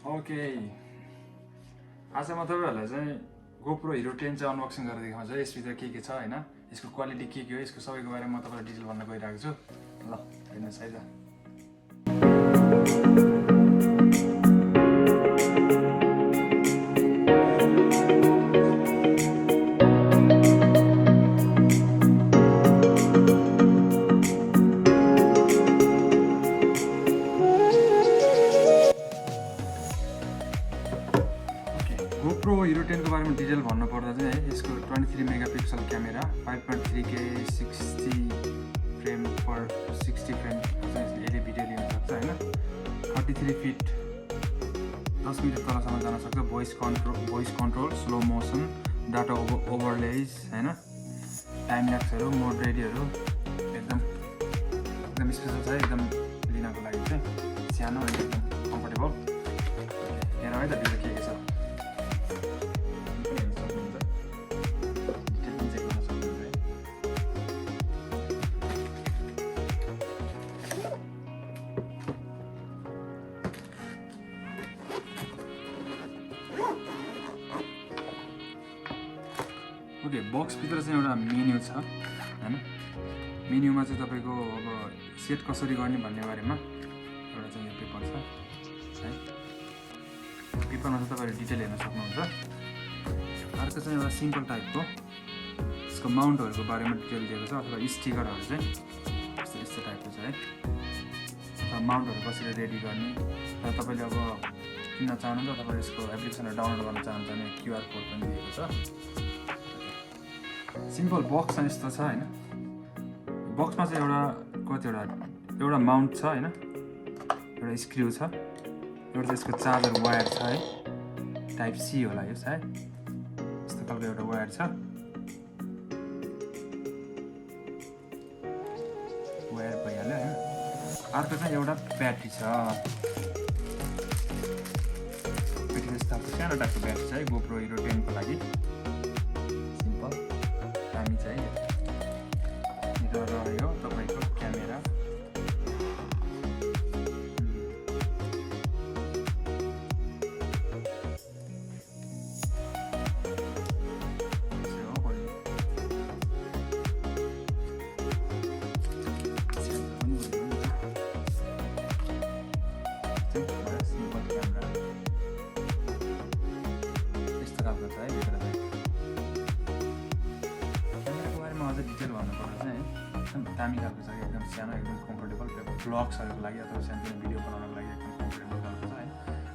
Okay आज म तपाईहरुलाई चाहिँ GoPro Hero 10 चाहिँ अनबक्सिङ गरेर देखाउँछु। यसभित्र के छ हैन, यसको क्वालिटी के हो, यसको सबैको बारेमा म तपाईलाई डिटेल भन्न गइरहेको छु। ल हेर्नुस् है त। GoPro Hero 10 को बारेमा डिटेल भन्नु पर्दा चाहिँ यसको 23 मेगापिक्सल क्यामेरा 5.3K 60 फ्रेम पर 60 फ्रेम यसले भिडियो लिन सक्छ हैन। 33 फिट 10 मिटर तलसम्म जान सक्छ। Voice control slow motion data overlays हैन, टाइम ल्याप्सहरु मोड रेडीहरु एकदम स्पेशल छ। एकदम लिनको लागि चाहिँ सानो एकदम कम्फर्टेबल। हेरौँ है त भिडियो के छ। ओके बक्स भित्र चाहिँ एउटा मेन्यु छ हैन। मेन्युमा चाहिँ तपाईको अब सेट कसरी गर्ने भन्ने बारेमा एउटा चाहिँ यो पेपर छ है। पेपरमा चाहिँ तपाईहरु डिटेल हेर्न सक्नुहुन्छ। अर्को चाहिँ एउटा सिम्पल टाइपको यसको माउन्टहरुको बारेमा डिटेल दिएको छ, अथवा स्टिकरहरु चाहिँ यस्तो टाइपको छ है। अथवा माउन्टहरु कसरी रेडी गर्ने र तपाईले अब किन्न चाहनुहुन्छ अथवा यसको एप्लिकेसनहरु डाउनलोड गर्न चाहनुहुन्छ भने QR कोड पनि दिएको छ। सिम्पल बक्स चाहिँ यस्तो छ हैन। बक्समा चाहिँ एउटा माउन्ट छ हैन, एउटा स्क्रु छ, एउटा यसको चार्जर वायर छ है। टाइप C होला यो सायद। यस्तो खालको एउटा वायर छ, वायर भइहाल्यो हैन। अर्को चाहिँ एउटा ब्याट्री छ। ब्याट्री जस्तो सानो टाइपको ब्याट्री छ है GoPro Hero 10 को लागि। चाहिए रह्यो तपाईको क्यामेरा यस्तो खालको छ है भित्र चाहिँ। डिटेल भन्नुपर्दा चाहिँ एकदम दामी खालको छ, एकदम सानो एकदम कम्फर्टेबल ब्लग्सहरुको लागि अथवा सानो भिडियो बनाउनको लागि एकदम कम्फर्टेबल खालको छ है।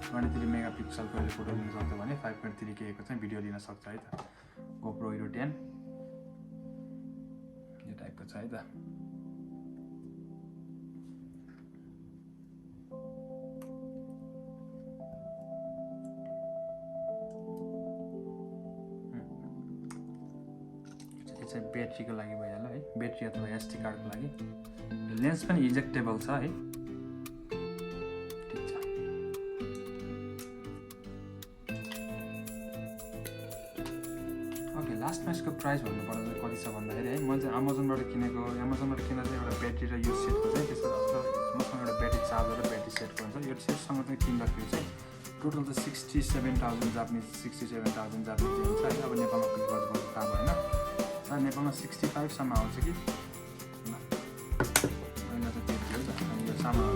23 मेगापिक्सलको यसले फोटो लिन सक्छ भने 5.3K को चाहिँ भिडियो लिन सक्छ है त। GoPro Hero 10 यो टाइपको छ है त। चाहिँ ब्याट्रीको लागि भइहाल्यो है, ब्याट्री अथवा SD कार्डको लागि। लेन्स पनि इजेक्टेबल छ है। ठीक छ। ओके लास्टमा यसको प्राइस भन्नुपर्दा चाहिँ कति छ भन्दाखेरि है, म चाहिँ अमेजनबाट किनेको। अमेजनबाट किन्दा चाहिँ एउटा ब्याट्री र यो सेटको चाहिँ त्यसको मसँग एउटा ब्याट्री चार्जर र ब्याट्री सेटको हुन्छ। यो सेटसँग चाहिँ किन्दाखेरि चाहिँ टोटल त 67,000 जापानिज 67,000 जापानिज हुन्छ है। अब नेपालमा क्लिक गर्नु थाहा भएन, नेपालमा 65 सम्म आउँछ कि होइन, चाहिँ त्यति हो त। यो सामान